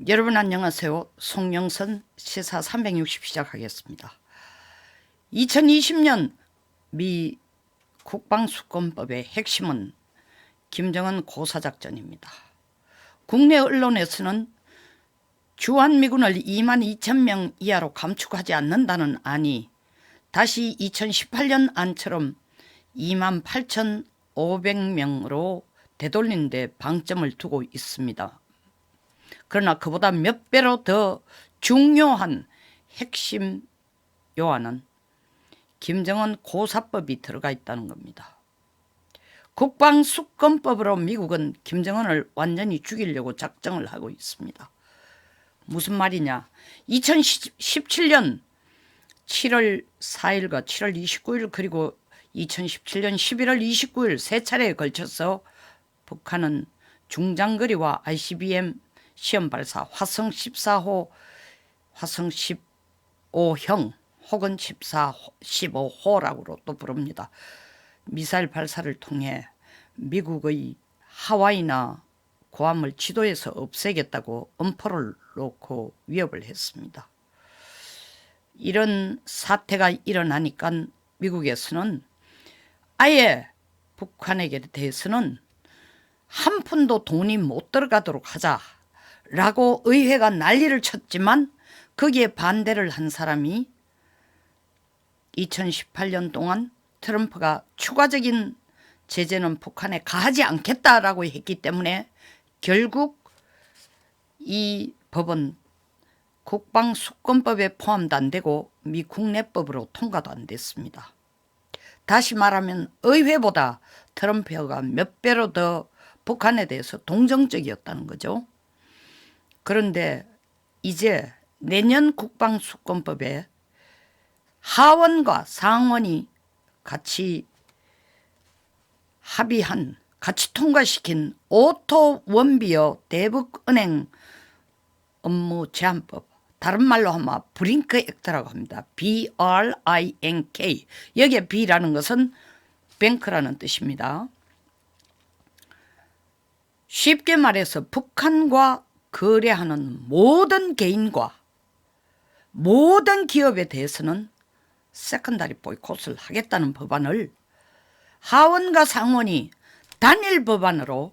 여러분 안녕하세요. 송영선 시사 360 시작하겠습니다. 2020년 미 국방수권법의 핵심은 김정은 고사작전입니다. 국내 언론에서는 주한미군을 22,000명 이하로 감축하지 않는다는 안이 다시 2018년 안처럼 28,500명으로 되돌리는 데 방점을 두고 있습니다. 그러나 그보다 몇 배로 더 중요한 핵심 요한은 김정은 고사법이 들어가 있다는 겁니다. 국방수권법으로 미국은 김정은을 완전히 죽이려고 작정을 하고 있습니다. 무슨 말이냐? 2017년 7월 4일과 7월 29일 그리고 2017년 11월 29일 세 차례에 걸쳐서 북한은 중장거리와 ICBM 시험 발사 화성 14호, 화성 15형 혹은 15호라고도 또 부릅니다. 미사일 발사를 통해 미국의 하와이나 구암을 지도에서 없애겠다고 엄포를 놓고 위협을 했습니다. 이런 사태가 일어나니까 미국에서는 아예 북한에게 대해서는 한 푼도 돈이 못 들어가도록 하자라고 의회가 난리를 쳤지만 거기에 반대를 한 사람이 2018년 동안 트럼프가 추가적인 제재는 북한에 가하지 않겠다라고 했기 때문에 결국 이 법은 국방수권법에 포함도 안 되고 미 국내법으로 통과도 안 됐습니다. 다시 말하면 의회보다 트럼프가 몇 배로 더 북한에 대해서 동정적이었다는 거죠. 그런데 이제 내년 국방수권법에 하원과 상원이 같이 합의한, 같이 통과시킨 오토 원비어 대북은행 업무 제한법, 다른 말로 하면 브링크 액트라고 합니다. BRINK. 여기에 B라는 것은 뱅크라는 뜻입니다. 쉽게 말해서 북한과 거래하는 모든 개인과 모든 기업에 대해서는 세컨다리 보이콧을 하겠다는 법안을 하원과 상원이 단일 법안으로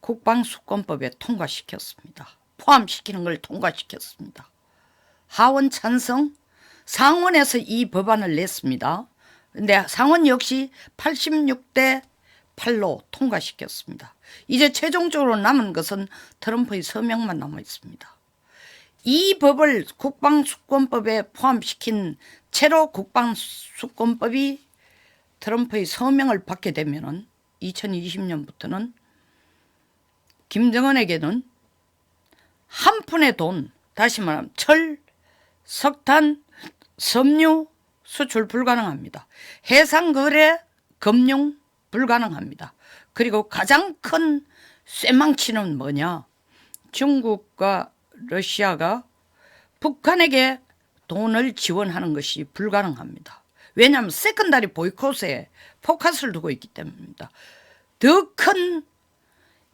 국방수권법에 통과시켰습니다. 포함시키는 걸 통과시켰습니다. 하원 찬성, 상원에서 이 법안을 냈습니다. 그런데 상원 역시 86대 8로 통과시켰습니다. 이제 최종적으로 남은 것은 트럼프의 서명만 남아 있습니다. 이 법을 국방수권법에 포함시킨 채로 국방수권법이 트럼프의 서명을 받게 되면 2020년부터는 김정은에게는 한 푼의 돈, 다시 말하면 철, 석탄, 섬유 수출 불가능합니다. 해상거래, 금융 불가능합니다. 그리고 가장 큰 쇠망치는 뭐냐? 중국과 러시아가 북한에게 돈을 지원하는 것이 불가능합니다. 왜냐하면 세컨다리 보이콧에 포커스를 두고 있기 때문입니다. 더 큰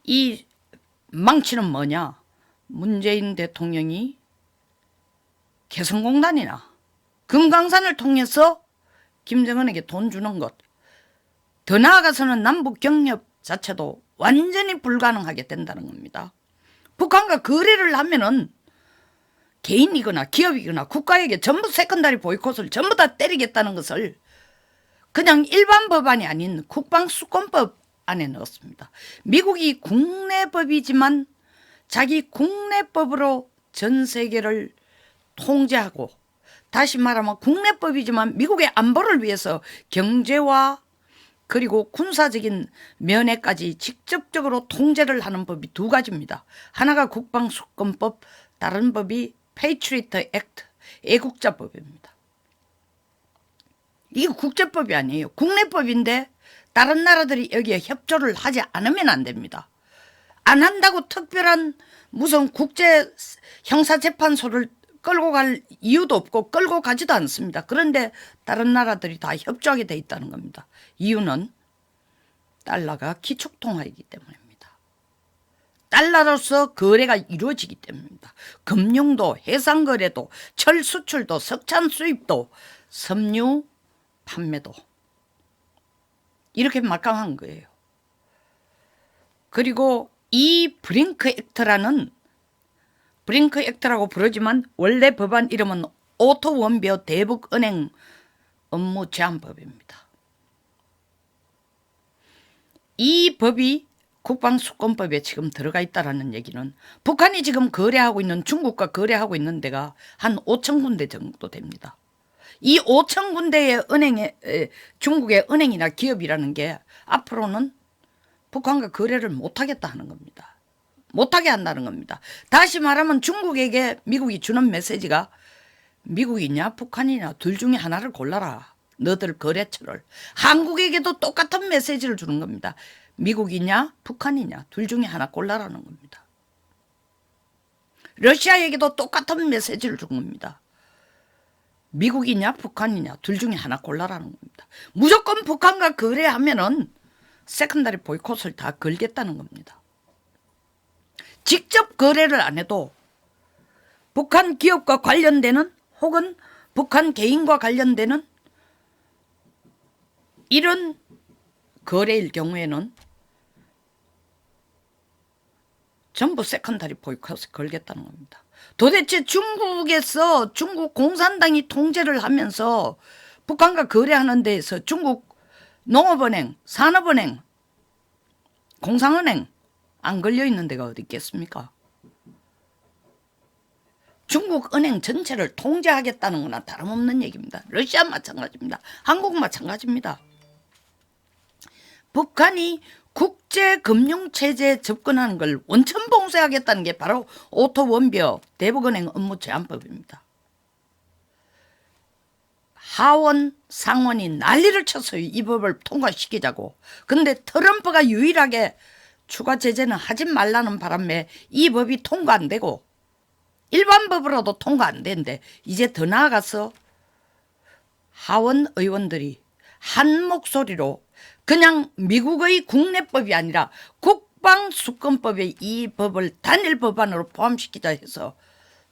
이 망치는 뭐냐? 문재인 대통령이 개성공단이나 금강산을 통해서 김정은에게 돈 주는 것, 더 나아가서는 남북 경협 자체도 완전히 불가능하게 된다는 겁니다. 북한과 거래를 하면은 개인이거나 기업이거나 국가에게 전부 세컨다리 보이콧을 전부 다 때리겠다는 것을 그냥 일반 법안이 아닌 국방수권법 안에 넣었습니다. 미국이 국내법이지만 자기 국내법으로 전 세계를 통제하고, 다시 말하면 국내법이지만 미국의 안보를 위해서 경제와 그리고 군사적인 면에까지 직접적으로 통제를 하는 법이 두 가지입니다. 하나가 국방수권법, 다른 법이 페이트리어트 액트, 애국자법입니다. 이게 국제법이 아니에요. 국내법인데 다른 나라들이 여기에 협조를 하지 않으면 안 됩니다. 안 한다고 특별한 무슨 국제 형사재판소를 끌고 갈 이유도 없고 끌고 가지도 않습니다. 그런데 다른 나라들이 다 협조하게 돼 있다는 겁니다. 이유는 달러가 기축통화이기 때문입니다. 달러로서 거래가 이루어지기 때문입니다. 금융도, 해상거래도, 철 수출도, 석탄 수입도, 섬유 판매도 이렇게 막강한 거예요. 그리고 이 브링크 액트라고 부르지만 원래 법안 이름은 오토원비어 대북은행 업무 제한법입니다. 이 법이 국방수권법에 지금 들어가 있다는 얘기는 북한이 지금 거래하고 있는, 중국과 거래하고 있는 데가 한 5천 군데 정도 됩니다. 이 5천 군데의 중국의 은행이나 기업이라는 게 앞으로는 북한과 거래를 못하겠다 하는 겁니다. 못하게 한다는 겁니다. 다시 말하면 중국에게 미국이 주는 메시지가 미국이냐 북한이냐 둘 중에 하나를 골라라. 너들 거래처를. 한국에게도 똑같은 메시지를 주는 겁니다. 미국이냐 북한이냐 둘 중에 하나 골라라는 겁니다. 러시아에게도 똑같은 메시지를 준 겁니다. 미국이냐 북한이냐 둘 중에 하나 골라라는 겁니다. 무조건 북한과 거래하면은 세컨다리 보이콧을 다 걸겠다는 겁니다. 직접 거래를 안 해도 북한 기업과 관련되는 혹은 북한 개인과 관련되는 이런 거래일 경우에는 전부 세컨다리 보이콧을 걸겠다는 겁니다. 도대체 중국에서 중국 공산당이 통제를 하면서 북한과 거래하는 데에서 중국 농업은행, 산업은행, 공상은행 안 걸려 있는 데가 어디 있겠습니까? 중국 은행 전체를 통제하겠다는 거나 다름없는 얘기입니다. 러시아 마찬가지입니다. 한국 마찬가지입니다. 북한이 국제금융체제에 접근하는 걸 원천 봉쇄하겠다는 게 바로 오토원비어 대북은행 업무 제한법입니다. 하원, 상원이 난리를 쳤어요. 이 법을 통과시키자고. 근데 트럼프가 유일하게 추가 제재는 하지 말라는 바람에 이 법이 통과 안 되고 일반 법으로도 통과 안 되는데 이제 더 나아가서 하원 의원들이 한 목소리로 그냥 미국의 국내법이 아니라 국방수권법에 이 법을 단일 법안으로 포함시키자 해서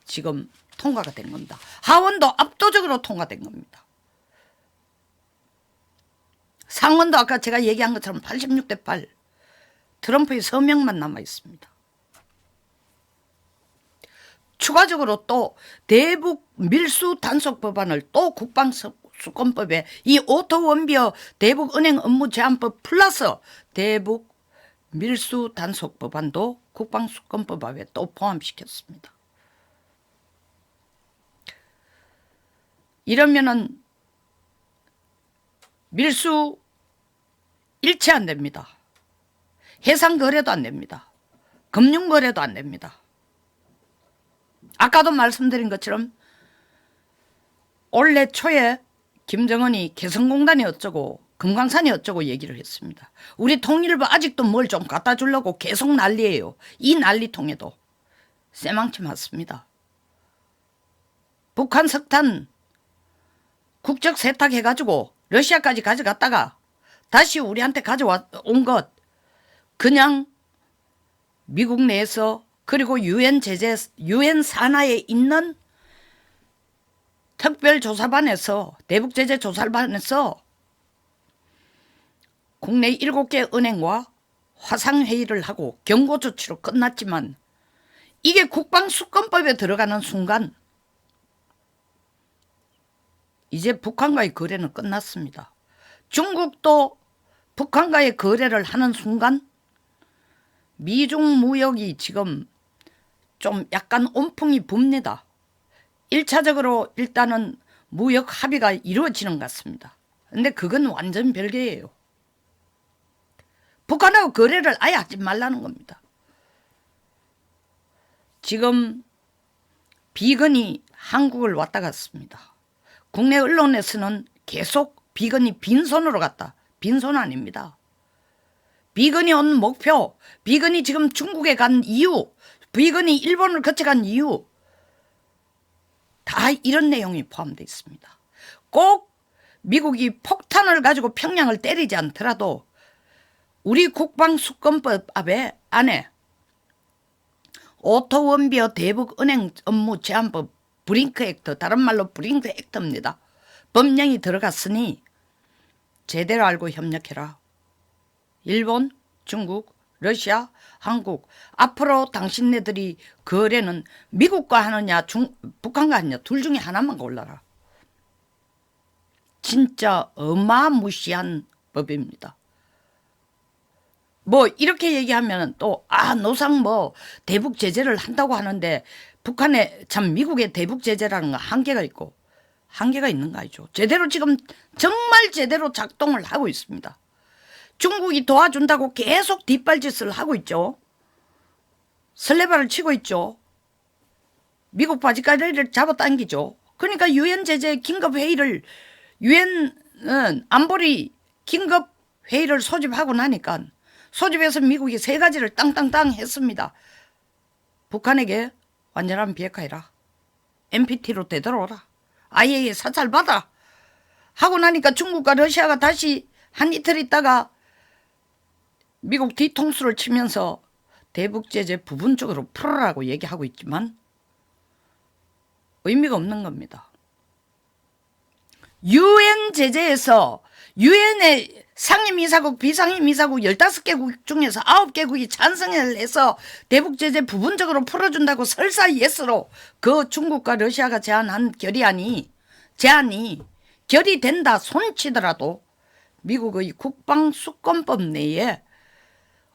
지금 통과가 된 겁니다. 하원도 압도적으로 통과된 겁니다. 상원도 아까 제가 얘기한 것처럼 86대 8 트럼프의 서명만 남아 있습니다. 추가적으로 또 대북 밀수 단속 법안을 또 국방수권법에 이 오토원비어 대북은행 업무 제한법 플러스 대북 밀수 단속 법안도 국방수권법에 또 포함시켰습니다. 이러면은 밀수 일체 안 됩니다. 해상거래도 안 됩니다. 금융거래도 안 됩니다. 아까도 말씀드린 것처럼 올해 초에 김정은이 개성공단이 어쩌고 금강산이 어쩌고 얘기를 했습니다. 우리 통일부 아직도 뭘 좀 갖다 주려고 계속 난리예요. 이 난리통에도 쇠망치 맞습니다. 북한 석탄 국적 세탁해가지고 러시아까지 가져갔다가 다시 우리한테 가져온 것 그냥 미국 내에서 그리고 유엔 산하에 있는 특별조사반에서 대북제재조사반에서 국내 7개 은행과 화상회의를 하고 경고조치로 끝났지만 이게 국방수권법에 들어가는 순간 이제 북한과의 거래는 끝났습니다. 중국도 북한과의 거래를 하는 순간 미중 무역이 지금 좀 약간 온풍이 붑니다. 1차적으로 일단은 무역 합의가 이루어지는 것 같습니다. 근데 그건 완전 별개예요. 북한하고 거래를 아예 하지 말라는 겁니다. 지금 비건이 한국을 왔다 갔습니다. 국내 언론에서는 계속 비건이 빈손으로 갔다. 빈손 아닙니다. 비건이 온 목표, 비건이 지금 중국에 간 이유, 비건이 일본을 거쳐간 이유 다 이런 내용이 포함되어 있습니다. 꼭 미국이 폭탄을 가지고 평양을 때리지 않더라도 우리 국방수권법 안에 오토원비어 대북은행 업무 제한법 브링크 액트, 다른 말로 브링크 액트입니다. 법령이 들어갔으니 제대로 알고 협력해라. 일본, 중국, 러시아, 한국, 앞으로 당신네들이 거래는 미국과 하느냐 북한과 하느냐 둘 중에 하나만 골라라. 진짜 어마무시한 법입니다. 뭐 이렇게 얘기하면 또 노상 뭐 대북 제재를 한다고 하는데 북한에 참 미국의 대북 제재라는 건 한계가 있고 한계가 있는 거 아니죠. 제대로 지금 정말 제대로 작동을 하고 있습니다. 중국이 도와준다고 계속 뒷발짓을 하고 있죠. 설레발을 치고 있죠. 미국 바지가리를 잡아당기죠. 그러니까 유엔 제재 긴급회의를 유엔 안보리 긴급회의를 소집하고 나니까 소집해서 미국이 3가지를 땅땅땅 했습니다. 북한에게 완전한 비핵화해라. NPT로 되돌아오라. IAEA 사찰받아. 하고 나니까 중국과 러시아가 다시 한 이틀 있다가 미국 뒤통수를 치면서 대북제재 부분적으로 풀어라고 얘기하고 있지만 의미가 없는 겁니다. 유엔 제재에서 유엔의 상임이사국, 비상임이사국 15개국 중에서 9개국이 찬성을 해서 대북제재 부분적으로 풀어준다고 설사 예스로 그 중국과 러시아가 제안한 제안이 결의된다 손치더라도 미국의 국방수권법 내에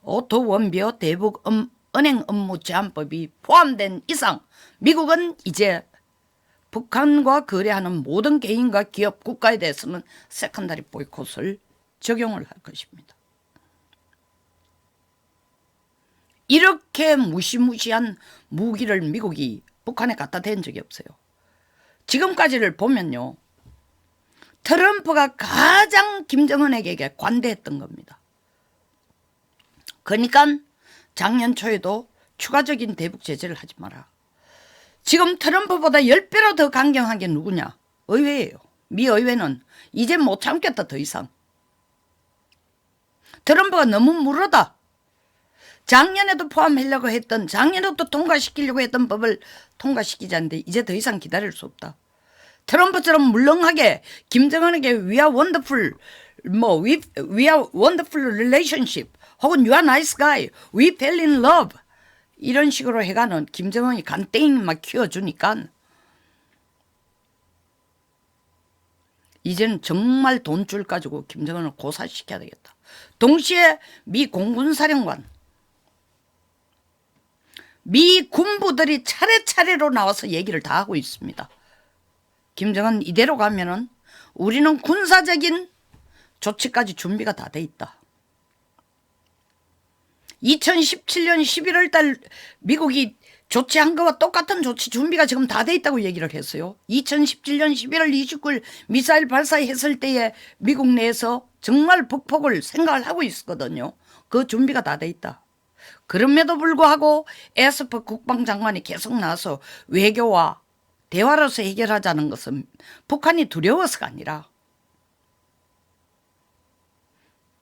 오토원비어 대북은행 업무 제한법이 포함된 이상 미국은 이제 북한과 거래하는 모든 개인과 기업, 국가에 대해서는 세컨다리 보이콧을 적용을 할 것입니다. 이렇게 무시무시한 무기를 미국이 북한에 갖다 댄 적이 없어요. 지금까지를 보면요. 트럼프가 가장 김정은에게 관대했던 겁니다. 그러니까 작년 초에도 추가적인 대북 제재를 하지 마라. 지금 트럼프보다 10배로 더 강경한 게 누구냐? 의회예요. 미 의회는 이제 못 참겠다 더 이상. 트럼프가 너무 무르다. 작년에도 포함하려고 했던 작년에도 통과시키려고 했던 법을 통과시키지 않는데 이제 더 이상 기다릴 수 없다. 트럼프처럼 물렁하게 김정은에게 we are wonderful relationship 혹은 you are nice guy, we fell in love 이런 식으로 해가는 김정은이 간땡이 막 키워주니까 이제는 정말 돈줄 가지고 김정은을 고사시켜야 되겠다. 동시에 미 공군사령관, 미 군부들이 차례차례로 나와서 얘기를 다 하고 있습니다. 김정은 이대로 가면은 우리는 군사적인 조치까지 준비가 다 돼 있다. 2017년 11월 달 미국이 조치한 거와 똑같은 조치 준비가 지금 다 돼 있다고 얘기를 했어요. 2017년 11월 29일 미사일 발사했을 때에 미국 내에서 정말 북폭을 생각을 하고 있었거든요. 그 준비가 다 돼 있다. 그럼에도 불구하고 에스퍼 국방장관이 계속 나와서 외교와 대화로서 해결하자는 것은 북한이 두려워서가 아니라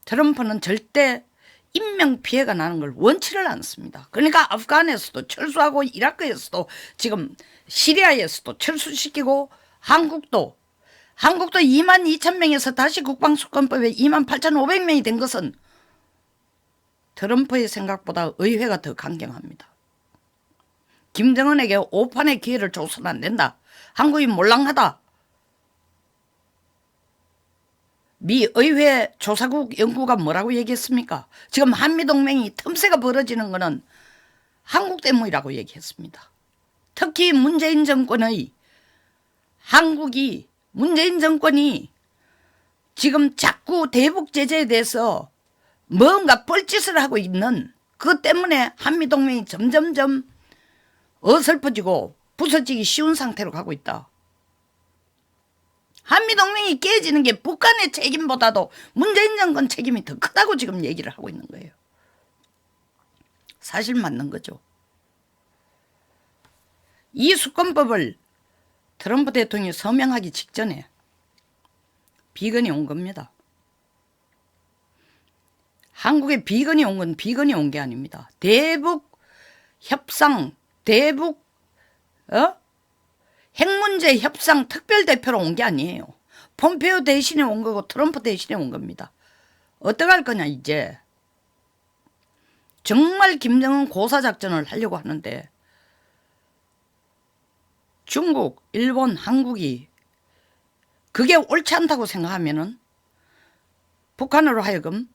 트럼프는 절대 인명피해가 나는 걸 원치를 않습니다. 그러니까 아프간에서도 철수하고 이라크에서도 지금 시리아에서도 철수시키고 한국도 22,000명에서 다시 국방수권법에 28,500명이 된 것은 트럼프의 생각보다 의회가 더 강경합니다. 김정은에게 오판의 기회를 줘서는 안 된다. 한국이 몰랑하다. 미 의회 조사국 연구가 뭐라고 얘기했습니까? 지금 한미동맹이 틈새가 벌어지는 것은 한국 때문이라고 얘기했습니다. 특히 문재인 정권이 지금 자꾸 대북 제재에 대해서 뭔가 뻘짓을 하고 있는 그 때문에 한미동맹이 점점점 어설퍼지고 부서지기 쉬운 상태로 가고 있다. 한미동맹이 깨지는 게 북한의 책임보다도 문재인 정권 책임이 더 크다고 지금 얘기를 하고 있는 거예요. 사실 맞는 거죠. 이 수권법을 트럼프 대통령이 서명하기 직전에 비건이 온 겁니다. 한국에 비건이 온 건 비건이 온 게 아닙니다. 대북 협상 대북 핵 문제 협상 특별대표로 온 게 아니에요. 폼페이오 대신에 온 거고 트럼프 대신에 온 겁니다. 어떡할 거냐 이제. 정말 김정은 고사작전을 하려고 하는데 중국, 일본, 한국이 그게 옳지 않다고 생각하면은 북한으로 하여금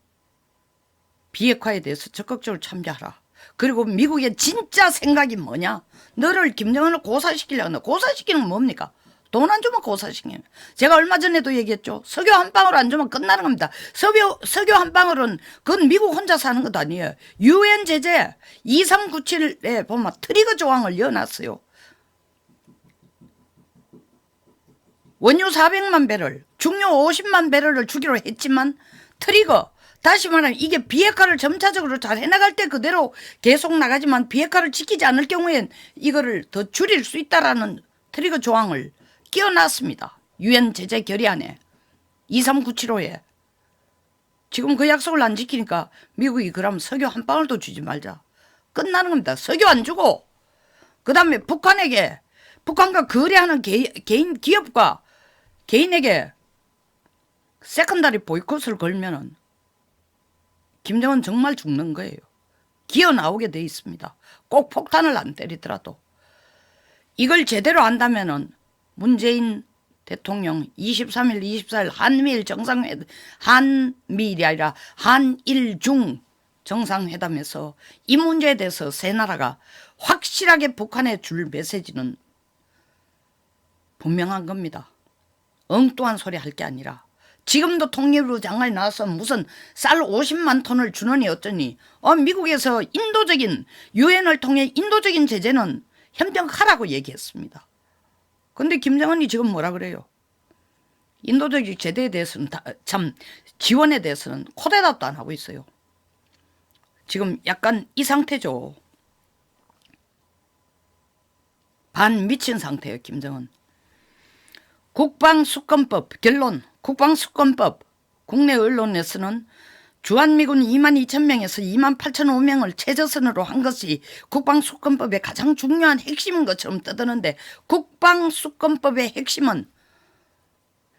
비핵화에 대해서 적극적으로 참여하라. 그리고 미국의 진짜 생각이 뭐냐? 너를 김정은을 고사시키려고 한다. 고사시키는 건 뭡니까? 돈 안 주면 고사시키는. 제가 얼마 전에도 얘기했죠. 석유 한 방울 안 주면 끝나는 겁니다. 석유 한 방울은 그건 미국 혼자 사는 것도 아니에요. 유엔 제재 2397에 보면 트리거 조항을 넣어놨어요. 원유 400만 배럴, 중유 50만 배럴을 주기로 했지만 트리거, 다시 말하면 이게 비핵화를 점차적으로 잘 해나갈 때 그대로 계속 나가지만 비핵화를 지키지 않을 경우엔 이거를 더 줄일 수 있다라는 트리거 조항을 끼워놨습니다. 유엔 제재 결의안에 23975에. 지금 그 약속을 안 지키니까 미국이 그럼 석유 한 방울도 주지 말자. 끝나는 겁니다. 석유 안 주고 그 다음에 북한과 거래하는 개인 기업과 개인에게 세컨다리 보이콧을 걸면은 김정은 정말 죽는 거예요. 기어 나오게 돼 있습니다. 꼭 폭탄을 안 때리더라도. 이걸 제대로 한다면은 문재인 대통령 23일, 24일 한미일 정상회담, 한미일이 아니라 한일중 정상회담에서 이 문제에 대해서 세 나라가 확실하게 북한에 줄 메시지는 분명한 겁니다. 엉뚱한 소리 할 게 아니라 지금도 통일부 장관이 나와서 무슨 쌀 50만 톤을 주느니 어쩌니 미국에서 인도적인 유엔을 통해 인도적인 제재는 협력하라고 얘기했습니다. 그런데 김정은이 지금 뭐라 그래요? 인도적인 제재에 대해서는 참 지원에 대해서는 코대답도 안 하고 있어요. 지금 약간 이 상태죠. 반 미친 상태예요. 김정은. 국방수권법 결론. 국방수권법 국내 언론에서는 주한미군 22,000명에서 28,500명을 최저선으로 한 것이 국방수권법의 가장 중요한 핵심인 것처럼 떠드는데 국방수권법의 핵심은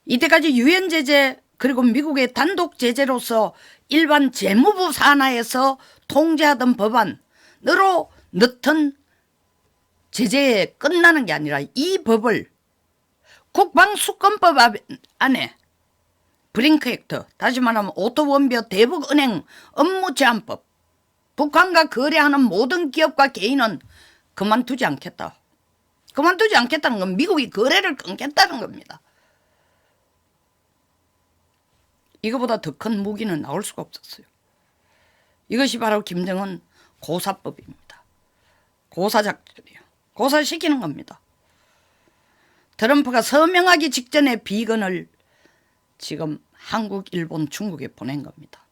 이때까지 유엔 제재 그리고 미국의 단독 제재로서 일반 재무부 산하에서 통제하던 법안으로 넣던 제재에 끝나는 게 아니라 이 법을 국방수권법 안에 브링크 액트, 다시 말하면 오토원bio 대북은행 업무제한법, 북한과 거래하는 모든 기업과 개인은 그만두지 않겠다. 그만두지 않겠다는 건 미국이 거래를 끊겠다는 겁니다. 이거보다 더 큰 무기는 나올 수가 없었어요. 이것이 바로 김정은 고사법입니다. 고사작전이에요. 고사시키는 겁니다. 트럼프가 서명하기 직전에 비건을 지금 한국, 일본, 중국에 보낸 겁니다.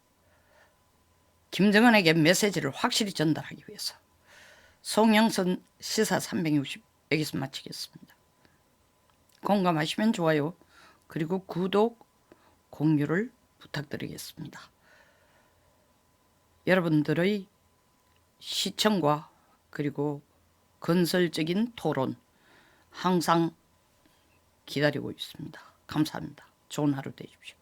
김정은에게 메시지를 확실히 전달하기 위해서. 송영선 시사 360 여기서 마치겠습니다. 공감하시면 좋아요. 그리고 구독, 공유를 부탁드리겠습니다. 여러분들의 시청과 그리고 건설적인 토론 항상 기다리고 있습니다. 감사합니다. 좋은 하루 되십시오.